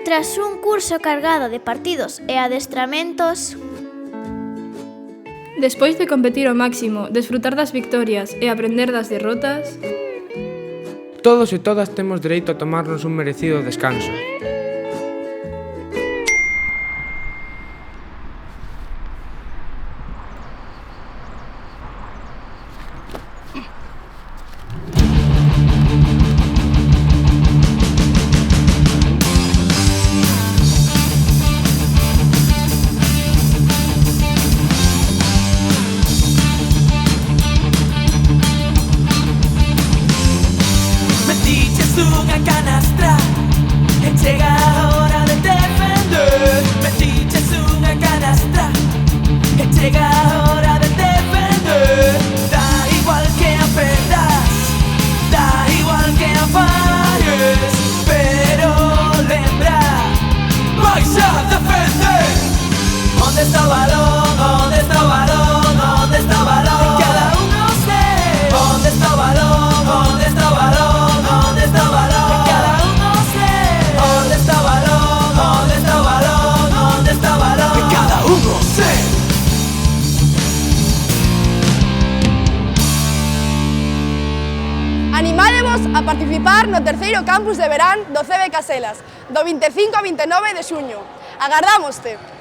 Tras un curso cargado de partidos e adestramentos, despois de competir ao máximo, desfrutar das victorias e aprender das derrotas, todos e todas temos dereito a tomarnos un merecido descanso. Metiches unha canastra e chega a hora de defender. Metiches unha canastra e chega a hora de defender. Da igual que aprendas, da igual que a falles, pero lembra, vais a defender. Onde está o balón? Onde está o balón? Onde está o balón? Cada uno sé. Onde está o balón? Onde está o balón? Onde está o balón? Cada uno sé. Onde está o balón? Onde está o balón? Onde está o balón? Cada uno sé. Animádevos a participar no terceiro campus de verán do CB Caselas, do 25 ao 29 de xuño. Agardámoste!